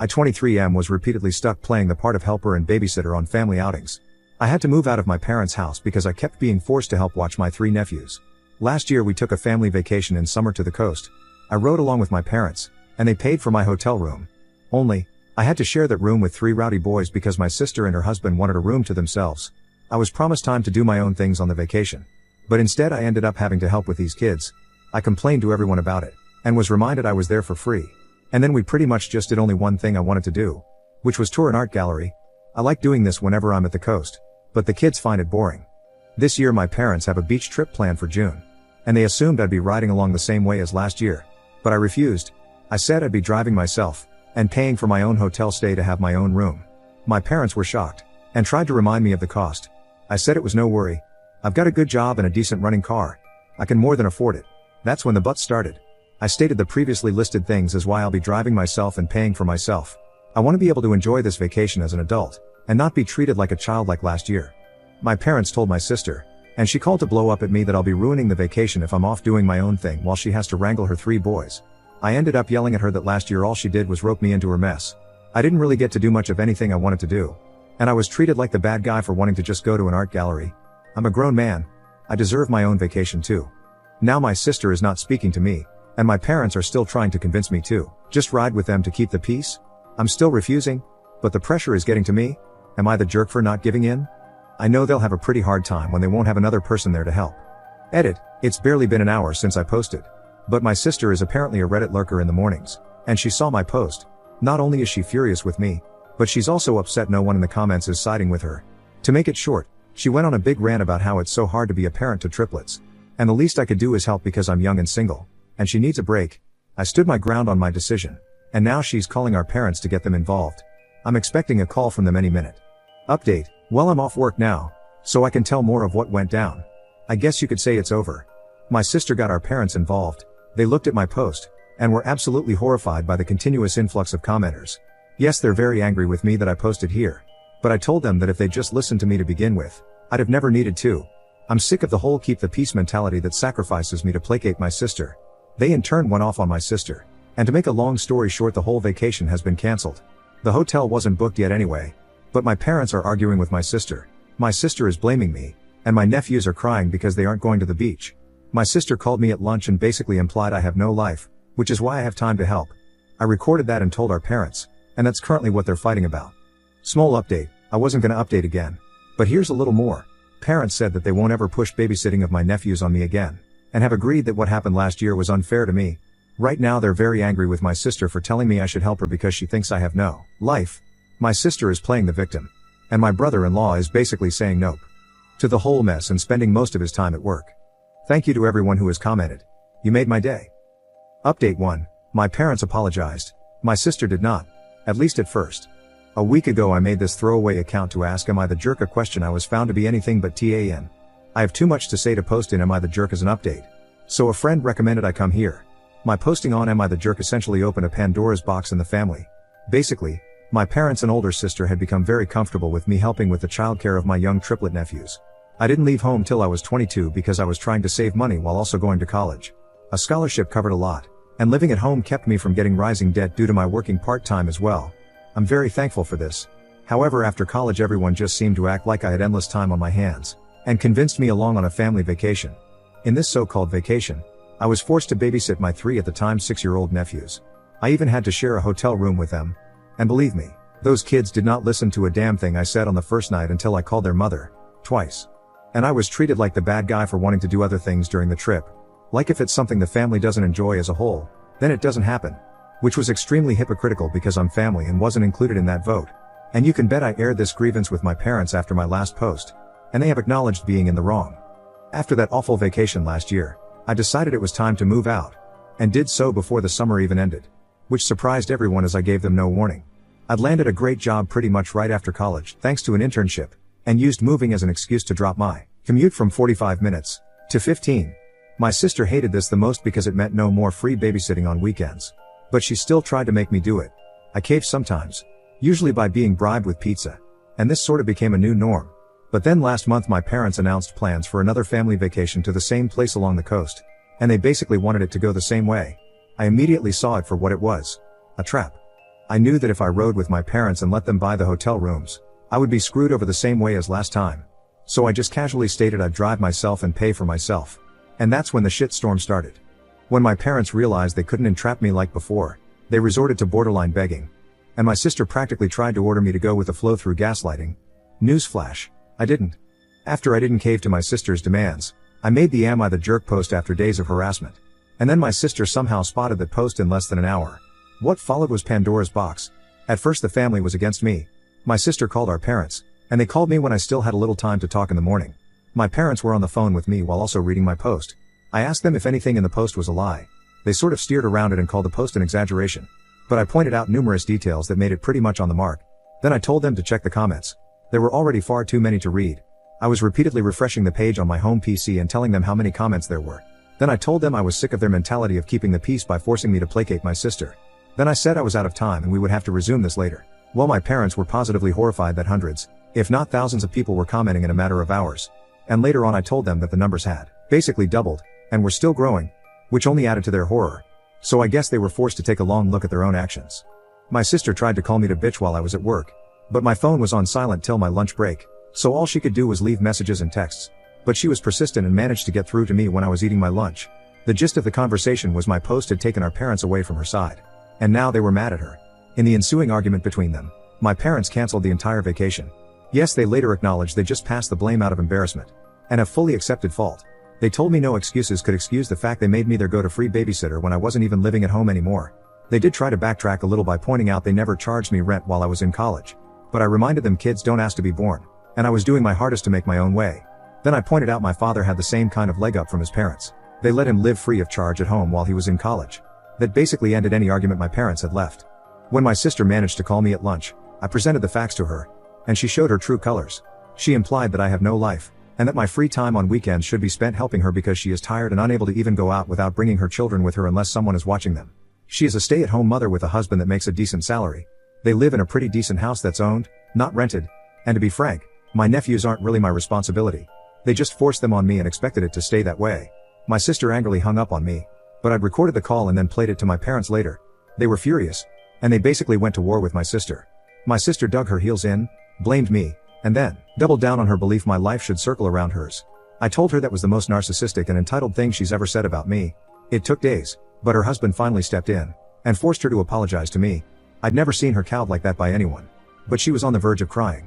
I 23M was repeatedly stuck playing the part of helper and babysitter on family outings. I had to move out of my parents' house because I kept being forced to help watch my 3 nephews. Last year we took a family vacation in summer to the coast. I rode along with my parents, and they paid for my hotel room. Only, I had to share that room with 3 rowdy boys because my sister and her husband wanted a room to themselves. I was promised time to do my own things on the vacation. But instead I ended up having to help with these kids. I complained to everyone about it, and was reminded I was there for free. And then we pretty much just did only one thing I wanted to do, which was tour an art gallery. I like doing this whenever I'm at the coast, but the kids find it boring. This year my parents have a beach trip planned for June, and they assumed I'd be riding along the same way as last year, but I refused. I said I'd be driving myself, and paying for my own hotel stay to have my own room. My parents were shocked, and tried to remind me of the cost. I said it was no worry. I've got a good job and a decent running car. I can more than afford it. That's when the but started. I stated the previously listed things as why I'll be driving myself and paying for myself. I want to be able to enjoy this vacation as an adult, and not be treated like a child like last year. My parents told my sister, and she called to blow up at me that I'll be ruining the vacation if I'm off doing my own thing while she has to wrangle her 3 boys. I ended up yelling at her that last year all she did was rope me into her mess. I didn't really get to do much of anything I wanted to do. And I was treated like the bad guy for wanting to just go to an art gallery. I'm a grown man. I deserve my own vacation too. Now my sister is not speaking to me, and my parents are still trying to convince me to just ride with them to keep the peace. I'm still refusing, but the pressure is getting to me. Am I the jerk for not giving in? I know they'll have a pretty hard time when they won't have another person there to help. Edit, it's barely been an hour since I posted. But my sister is apparently a Reddit lurker in the mornings, and she saw my post. Not only is she furious with me, but she's also upset no one in the comments is siding with her. To make it short, she went on a big rant about how it's so hard to be a parent to triplets. And the least I could do is help because I'm young and single, and she needs a break. I stood my ground on my decision, and now she's calling our parents to get them involved. I'm expecting a call from them any minute. Update, well I'm off work now, so I can tell more of what went down. I guess you could say it's over. My sister got our parents involved. They looked at my post, and were absolutely horrified by the continuous influx of commenters. Yes, they're very angry with me that I posted here. But I told them that if they'd just listened to me to begin with, I'd have never needed to. I'm sick of the whole keep the peace mentality that sacrifices me to placate my sister. They in turn went off on my sister. And to make a long story short, the whole vacation has been cancelled. The hotel wasn't booked yet anyway. But my parents are arguing with my sister. My sister is blaming me, and my nephews are crying because they aren't going to the beach. My sister called me at lunch and basically implied I have no life, which is why I have time to help. I recorded that and told our parents, and that's currently what they're fighting about. Small update, I wasn't gonna update again. But here's a little more. Parents said that they won't ever push babysitting of my nephews on me again, and have agreed that what happened last year was unfair to me. Right now they're very angry with my sister for telling me I should help her because she thinks I have no life. My sister is playing the victim. And my brother-in-law is basically saying nope to the whole mess and spending most of his time at work. Thank you to everyone who has commented. You made my day. Update 1. My parents apologized. My sister did not. At least at first. A week ago I made this throwaway account to ask Am I the Jerk a question I was found to be anything but TAN. I have too much to say to post in Am I the Jerk as an update. So a friend recommended I come here. My posting on Am I the Jerk essentially opened a Pandora's box in the family. Basically, my parents and older sister had become very comfortable with me helping with the childcare of my young triplet nephews. I didn't leave home till I was 22 because I was trying to save money while also going to college. A scholarship covered a lot, and living at home kept me from getting rising debt due to my working part-time as well. I'm very thankful for this. However, after college everyone just seemed to act like I had endless time on my hands, and convinced me along on a family vacation. In this so-called vacation, I was forced to babysit my 3 at the time 6-year-old nephews. I even had to share a hotel room with them. And believe me, those kids did not listen to a damn thing I said on the first night until I called their mother, twice. And I was treated like the bad guy for wanting to do other things during the trip. Like if it's something the family doesn't enjoy as a whole, then it doesn't happen. Which was extremely hypocritical because I'm family and wasn't included in that vote. And you can bet I aired this grievance with my parents after my last post. And they have acknowledged being in the wrong. After that awful vacation last year, I decided it was time to move out. And did so before the summer even ended. Which surprised everyone as I gave them no warning. I'd landed a great job pretty much right after college, thanks to an internship, and used moving as an excuse to drop my commute from 45 minutes to 15. My sister hated this the most because it meant no more free babysitting on weekends. But she still tried to make me do it. I caved sometimes, usually by being bribed with pizza. And this sort of became a new norm. But then last month my parents announced plans for another family vacation to the same place along the coast. And they basically wanted it to go the same way. I immediately saw it for what it was. A trap. I knew that if I rode with my parents and let them buy the hotel rooms, I would be screwed over the same way as last time. So I just casually stated I'd drive myself and pay for myself. And that's when the shitstorm started. When my parents realized they couldn't entrap me like before, they resorted to borderline begging. And my sister practically tried to order me to go with the flow through gaslighting. Newsflash, I didn't. After I didn't cave to my sister's demands, I made the "Am I the Jerk" post after days of harassment. And then my sister somehow spotted that post in less than an hour. What followed was Pandora's box. At first the family was against me. My sister called our parents, and they called me when I still had a little time to talk in the morning. My parents were on the phone with me while also reading my post. I asked them if anything in the post was a lie. They sort of steered around it and called the post an exaggeration. But I pointed out numerous details that made it pretty much on the mark. Then I told them to check the comments. There were already far too many to read. I was repeatedly refreshing the page on my home PC and telling them how many comments there were. Then I told them I was sick of their mentality of keeping the peace by forcing me to placate my sister. Then I said I was out of time and we would have to resume this later. Well, my parents were positively horrified that hundreds, if not thousands of people were commenting in a matter of hours. And later on I told them that the numbers had basically doubled, and were still growing, which only added to their horror. So I guess they were forced to take a long look at their own actions. My sister tried to call me to bitch while I was at work, but my phone was on silent till my lunch break, so all she could do was leave messages and texts. But she was persistent and managed to get through to me when I was eating my lunch. The gist of the conversation was my post had taken our parents away from her side. And now they were mad at her. In the ensuing argument between them, my parents canceled the entire vacation. Yes, they later acknowledged they just passed the blame out of embarrassment. And have fully accepted fault. They told me no excuses could excuse the fact they made me their go-to-free babysitter when I wasn't even living at home anymore. They did try to backtrack a little by pointing out they never charged me rent while I was in college. But I reminded them kids don't ask to be born. And I was doing my hardest to make my own way. Then I pointed out my father had the same kind of leg up from his parents. They let him live free of charge at home while he was in college. That basically ended any argument my parents had left. When my sister managed to call me at lunch, I presented the facts to her. And she showed her true colors. She implied that I have no life, and that my free time on weekends should be spent helping her because she is tired and unable to even go out without bringing her children with her unless someone is watching them. She is a stay-at-home mother with a husband that makes a decent salary. They live in a pretty decent house that's owned, not rented. And to be frank, my nephews aren't really my responsibility. They just forced them on me and expected it to stay that way. My sister angrily hung up on me. But I'd recorded the call and then played it to my parents later. They were furious. And they basically went to war with my sister. My sister dug her heels in, blamed me, and then doubled down on her belief my life should circle around hers. I told her that was the most narcissistic and entitled thing she's ever said about me. It took days, but her husband finally stepped in and forced her to apologize to me. I'd never seen her cowed like that by anyone. But she was on the verge of crying.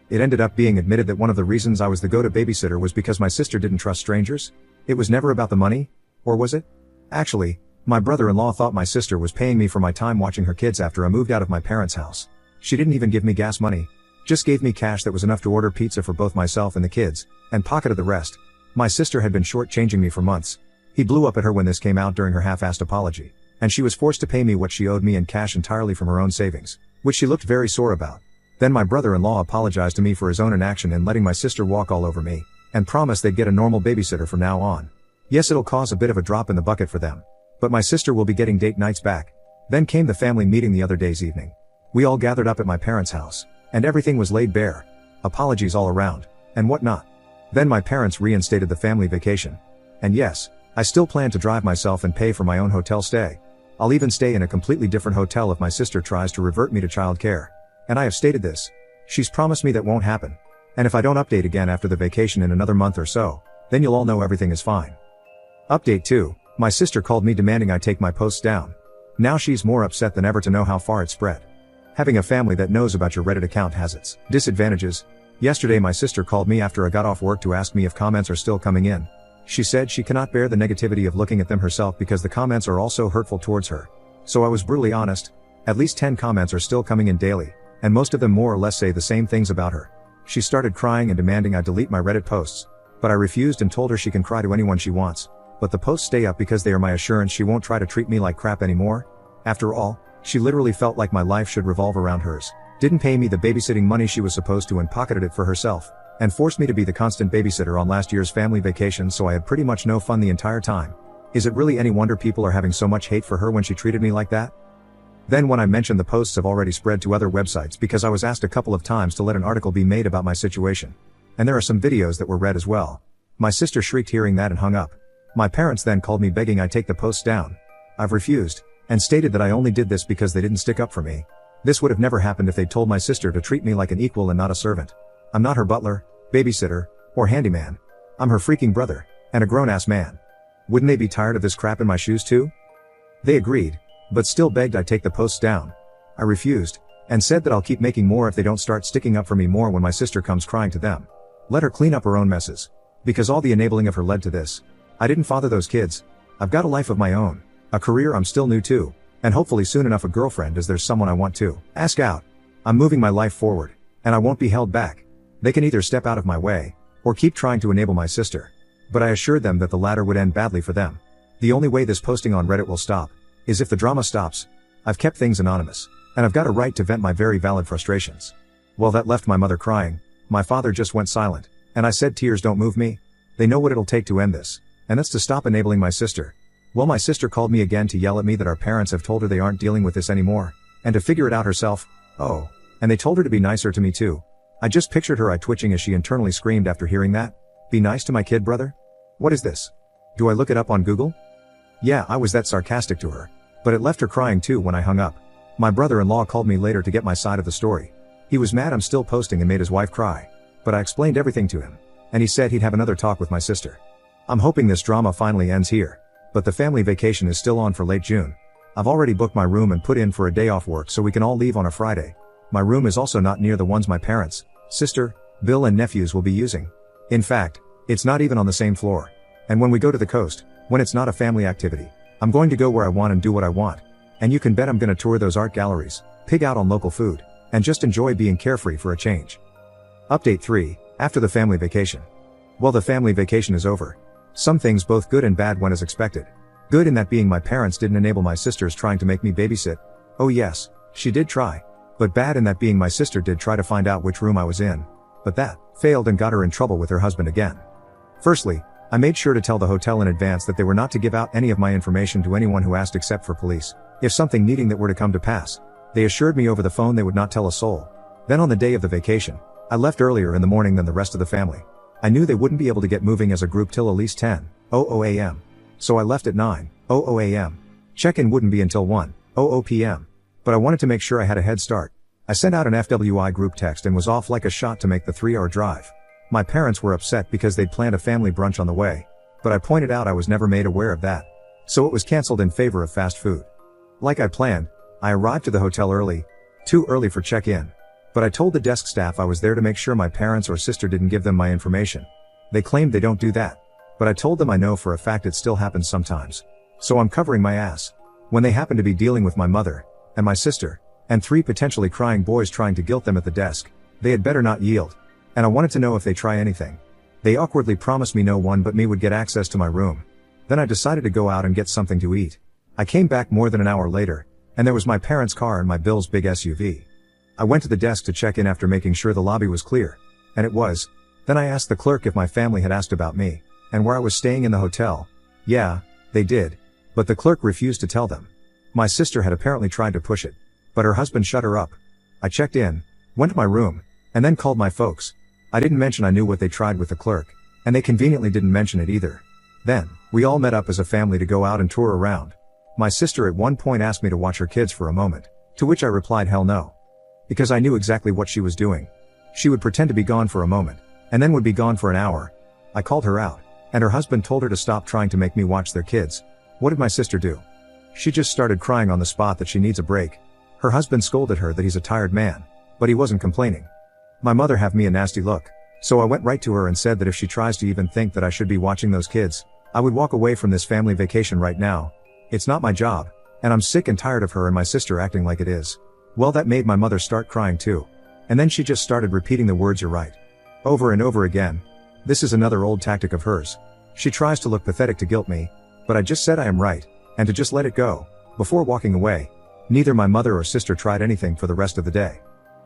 It ended up being admitted that one of the reasons I was the go-to babysitter was because my sister didn't trust strangers. It was never about the money, or was it? Actually, my brother-in-law thought my sister was paying me for my time watching her kids after I moved out of my parents' house. She didn't even give me gas money. Just gave me cash that was enough to order pizza for both myself and the kids, and pocketed the rest. My sister had been shortchanging me for months. He blew up at her when this came out during her half-assed apology, and she was forced to pay me what she owed me in cash entirely from her own savings, which she looked very sore about. Then my brother-in-law apologized to me for his own inaction in letting my sister walk all over me, and promised they'd get a normal babysitter from now on. Yes, it'll cause a bit of a drop in the bucket for them. But my sister will be getting date nights back. Then came the family meeting the other day's evening. We all gathered up at my parents' house, and everything was laid bare. Apologies all around, and whatnot. Then my parents reinstated the family vacation. And yes, I still plan to drive myself and pay for my own hotel stay. I'll even stay in a completely different hotel if my sister tries to revert me to childcare. And I have stated this. She's promised me that won't happen. And if I don't update again after the vacation in another month or so, then you'll all know everything is fine. Update 2. My sister called me demanding I take my posts down. Now she's more upset than ever to know how far it spread. Having a family that knows about your Reddit account has its disadvantages. Yesterday my sister called me after I got off work to ask me if comments are still coming in. She said she cannot bear the negativity of looking at them herself because the comments are all so hurtful towards her. So I was brutally honest. At least 10 comments are still coming in daily, and most of them more or less say the same things about her. She started crying and demanding I delete my Reddit posts. But I refused and told her she can cry to anyone she wants. But the posts stay up because they are my assurance she won't try to treat me like crap anymore. After all, she literally felt like my life should revolve around hers, didn't pay me the babysitting money she was supposed to and pocketed it for herself, and forced me to be the constant babysitter on last year's family vacation so I had pretty much no fun the entire time. Is it really any wonder people are having so much hate for her when she treated me like that? Then when I mentioned the posts have already spread to other websites because I was asked a couple of times to let an article be made about my situation. And there are some videos that were read as well. My sister shrieked hearing that and hung up. My parents then called me begging I take the posts down. I've refused, and stated that I only did this because they didn't stick up for me. This would have never happened if they'd told my sister to treat me like an equal and not a servant. I'm not her butler, babysitter, or handyman. I'm her freaking brother, and a grown-ass man. Wouldn't they be tired of this crap in my shoes too? They agreed, but still begged I take the posts down. I refused, and said that I'll keep making more if they don't start sticking up for me more when my sister comes crying to them. Let her clean up her own messes. Because all the enabling of her led to this. I didn't father those kids. I've got a life of my own, a career I'm still new to, and hopefully soon enough a girlfriend as there's someone I want to ask out. I'm moving my life forward, and I won't be held back. They can either step out of my way, or keep trying to enable my sister. But I assured them that the latter would end badly for them. The only way this posting on Reddit will stop, is if the drama stops. I've kept things anonymous, and I've got a right to vent my very valid frustrations. Well, that left my mother crying. My father just went silent, and I said tears don't move me. They know what it'll take to end this, and that's to stop enabling my sister. Well, my sister called me again to yell at me that our parents have told her they aren't dealing with this anymore, and to figure it out herself. Oh, and they told her to be nicer to me too. I just pictured her eye twitching as she internally screamed after hearing that. Be nice to my kid, brother? What is this? Do I look it up on Google? Yeah, I was that sarcastic to her. But it left her crying too when I hung up. My brother-in-law called me later to get my side of the story. He was mad I'm still posting and made his wife cry. But I explained everything to him. And he said he'd have another talk with my sister. I'm hoping this drama finally ends here. But the family vacation is still on for late June. I've already booked my room and put in for a day off work so we can all leave on a Friday. My room is also not near the ones my parents, sister, Bill and nephews will be using. In fact, it's not even on the same floor. And when we go to the coast, when it's not a family activity, I'm going to go where I want and do what I want. And you can bet I'm gonna tour those art galleries, pig out on local food, and just enjoy being carefree for a change. Update 3, after the family vacation. Well, the family vacation is over. Some things both good and bad went as expected. Good in that being my parents didn't enable my sisters trying to make me babysit. Oh yes, she did try. But bad in that being my sister did try to find out which room I was in. But that failed and got her in trouble with her husband again. Firstly, I made sure to tell the hotel in advance that they were not to give out any of my information to anyone who asked except for police. If something needing that were to come to pass, they assured me over the phone they would not tell a soul. Then on the day of the vacation, I left earlier in the morning than the rest of the family. I knew they wouldn't be able to get moving as a group till at least 10:00 a.m. So I left at 9:00 a.m. Check-in wouldn't be until 1:00 p.m. But I wanted to make sure I had a head start. I sent out an FWI group text and was off like a shot to make the 3-hour drive. My parents were upset because they'd planned a family brunch on the way. But I pointed out I was never made aware of that. So it was cancelled in favor of fast food. Like I planned, I arrived to the hotel early. Too early for check-in. But I told the desk staff I was there to make sure my parents or sister didn't give them my information. They claimed they don't do that. But I told them I know for a fact it still happens sometimes. So I'm covering my ass. When they happen to be dealing with my mother, and my sister, and 3 potentially crying boys trying to guilt them at the desk, they had better not yield. And I wanted to know if they try anything. They awkwardly promised me no one but me would get access to my room. Then I decided to go out and get something to eat. I came back more than an hour later, and there was my parents' car and my Bill's big SUV. I went to the desk to check in after making sure the lobby was clear. And it was. Then I asked the clerk if my family had asked about me, and where I was staying in the hotel. Yeah, they did. But the clerk refused to tell them. My sister had apparently tried to push it. But her husband shut her up. I checked in, went to my room, and then called my folks. I didn't mention I knew what they tried with the clerk, and they conveniently didn't mention it either. Then, we all met up as a family to go out and tour around. My sister at one point asked me to watch her kids for a moment, to which I replied hell no. Because I knew exactly what she was doing. She would pretend to be gone for a moment, and then would be gone for an hour. I called her out, and her husband told her to stop trying to make me watch their kids. What did my sister do? She just started crying on the spot that she needs a break. Her husband scolded her that he's a tired man, but he wasn't complaining. My mother gave me a nasty look, so I went right to her and said that if she tries to even think that I should be watching those kids, I would walk away from this family vacation right now. It's not my job, and I'm sick and tired of her and my sister acting like it is. Well, that made my mother start crying too. And then she just started repeating the words "you're right" over and over again. This is another old tactic of hers. She tries to look pathetic to guilt me, but I just said I am right, and to just let it go, before walking away. Neither my mother or sister tried anything for the rest of the day.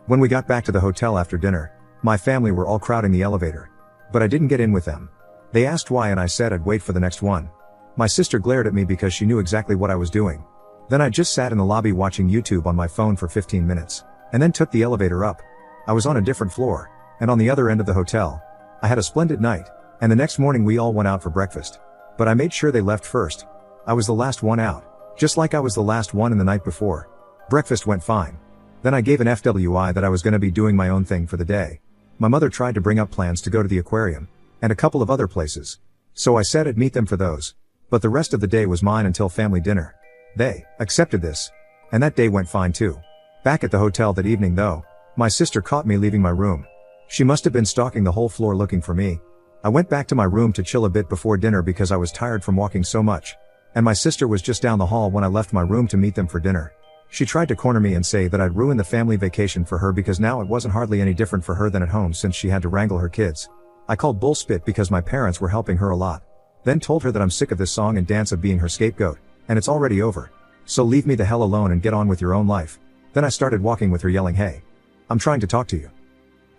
When we got back to the hotel after dinner, my family were all crowding the elevator. But I didn't get in with them. They asked why and I said I'd wait for the next one. My sister glared at me because she knew exactly what I was doing. Then I just sat in the lobby watching YouTube on my phone for 15 minutes, and then took the elevator up. I was on a different floor, and on the other end of the hotel. I had a splendid night, and the next morning we all went out for breakfast. But I made sure they left first. I was the last one out, just like I was the last one in the night before. Breakfast went fine. Then I gave an FWI that I was gonna be doing my own thing for the day. My mother tried to bring up plans to go to the aquarium, and a couple of other places. So I said I'd meet them for those. But the rest of the day was mine until family dinner. They accepted this. And that day went fine too. Back at the hotel that evening though, my sister caught me leaving my room. She must have been stalking the whole floor looking for me. I went back to my room to chill a bit before dinner because I was tired from walking so much. And my sister was just down the hall when I left my room to meet them for dinner. She tried to corner me and say that I'd ruined the family vacation for her because now it wasn't hardly any different for her than at home since she had to wrangle her kids. I called bullspit because my parents were helping her a lot. Then told her that I'm sick of this song and dance of being her scapegoat, and it's already over. So leave me the hell alone and get on with your own life. Then I started walking with her yelling, "Hey, I'm trying to talk to you."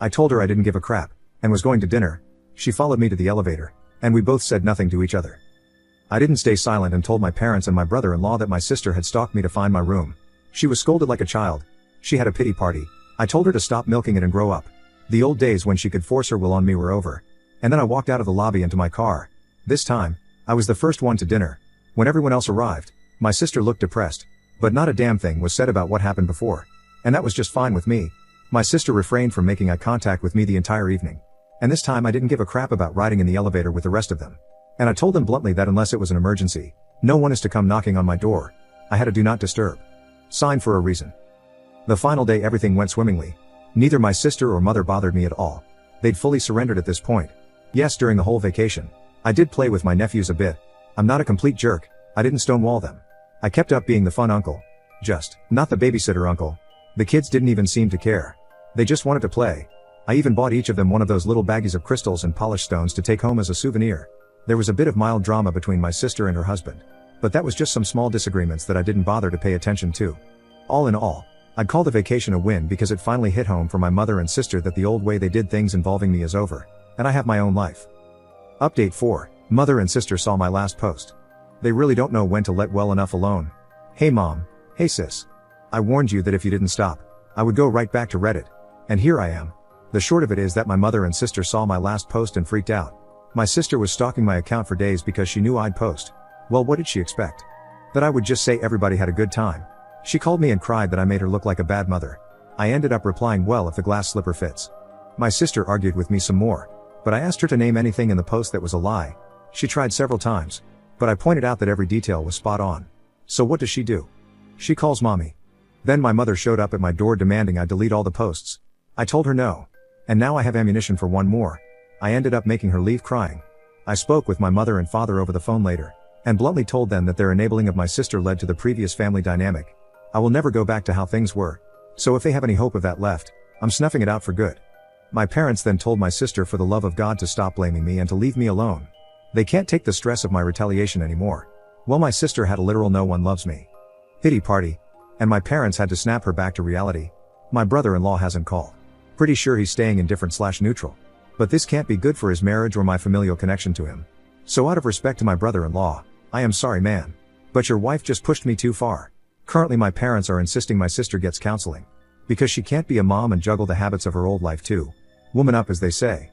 I told her I didn't give a crap, and was going to dinner. She followed me to the elevator, and we both said nothing to each other. I didn't stay silent and told my parents and my brother-in-law that my sister had stalked me to find my room. She was scolded like a child. She had a pity party. I told her to stop milking it and grow up. The old days when she could force her will on me were over. And then I walked out of the lobby into my car. This time, I was the first one to dinner. When everyone else arrived, my sister looked depressed. But not a damn thing was said about what happened before. And that was just fine with me. My sister refrained from making eye contact with me the entire evening. And this time I didn't give a crap about riding in the elevator with the rest of them. And I told them bluntly that unless it was an emergency, no one is to come knocking on my door. I had a do not disturb sign for a reason. The final day everything went swimmingly. Neither my sister or mother bothered me at all. They'd fully surrendered at this point. Yes, during the whole vacation, I did play with my nephews a bit. I'm not a complete jerk. I didn't stonewall them. I kept up being the fun uncle. Just, not the babysitter uncle. The kids didn't even seem to care. They just wanted to play. I even bought each of them one of those little baggies of crystals and polished stones to take home as a souvenir. There was a bit of mild drama between my sister and her husband. But that was just some small disagreements that I didn't bother to pay attention to. All in all, I'd call the vacation a win because it finally hit home for my mother and sister that the old way they did things involving me is over, and I have my own life. Update 4. Mother and sister saw my last post. They really don't know when to let well enough alone. Hey mom, hey sis. I warned you that if you didn't stop, I would go right back to Reddit. And here I am. The short of it is that my mother and sister saw my last post and freaked out. My sister was stalking my account for days because she knew I'd post. Well, what did she expect? That I would just say everybody had a good time. She called me and cried that I made her look like a bad mother. I ended up replying, well, if the glass slipper fits. My sister argued with me some more, but I asked her to name anything in the post that was a lie. She tried several times, but I pointed out that every detail was spot on. So what does she do? She calls mommy. Then my mother showed up at my door demanding I delete all the posts. I told her no. And now I have ammunition for one more. I ended up making her leave crying. I spoke with my mother and father over the phone later, and bluntly told them that their enabling of my sister led to the previous family dynamic. I will never go back to how things were. So if they have any hope of that left, I'm snuffing it out for good. My parents then told my sister for the love of God to stop blaming me and to leave me alone. They can't take the stress of my retaliation anymore. Well, my sister had a literal "no one loves me" pity party, and my parents had to snap her back to reality. My brother-in-law hasn't called. Pretty sure he's staying indifferent/neutral. But this can't be good for his marriage or my familial connection to him. So out of respect to my brother-in-law, I am sorry man. But your wife just pushed me too far. Currently my parents are insisting my sister gets counseling. Because she can't be a mom and juggle the habits of her old life too. Woman up, as they say.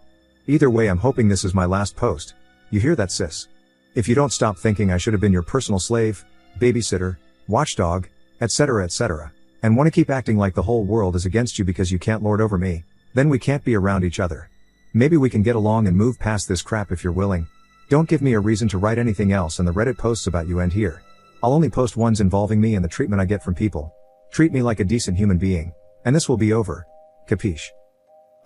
Either way, I'm hoping this is my last post. You hear that, sis? If you don't stop thinking I should have been your personal slave, babysitter, watchdog, etc., and want to keep acting like the whole world is against you because you can't lord over me, then we can't be around each other. Maybe we can get along and move past this crap if you're willing. Don't give me a reason to write anything else, and the Reddit posts about you end here. I'll only post ones involving me and the treatment I get from people. Treat me like a decent human being, and this will be over. Capiche?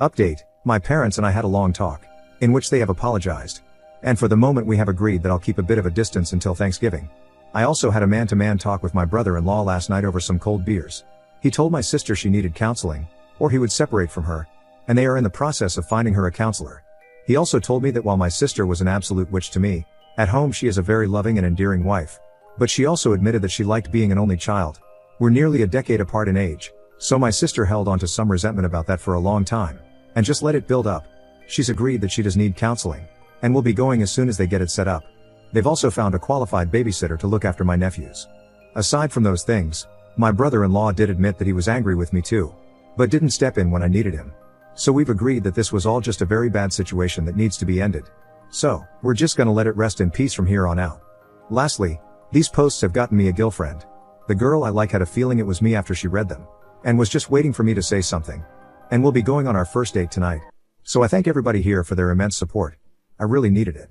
Update. My parents and I had a long talk, in which they have apologized. And for the moment we have agreed that I'll keep a bit of a distance until Thanksgiving. I also had a man-to-man talk with my brother-in-law last night over some cold beers. He told my sister she needed counseling, or he would separate from her, and they are in the process of finding her a counselor. He also told me that while my sister was an absolute witch to me, at home she is a very loving and endearing wife. But she also admitted that she liked being an only child. We're nearly a decade apart in age, so my sister held on to some resentment about that for a long time, and just let it build up. She's agreed that she does need counseling, and will be going as soon as they get it set up. They've also found a qualified babysitter to look after my nephews. Aside from those things, my brother-in-law did admit that he was angry with me too, but didn't step in when I needed him. So we've agreed that this was all just a very bad situation that needs to be ended. So, we're just gonna let it rest in peace from here on out. Lastly, these posts have gotten me a girlfriend. The girl I like had a feeling it was me after she read them. and was just waiting for me to say something. And we'll be going on our first date tonight. So I thank everybody here for their immense support. I really needed it.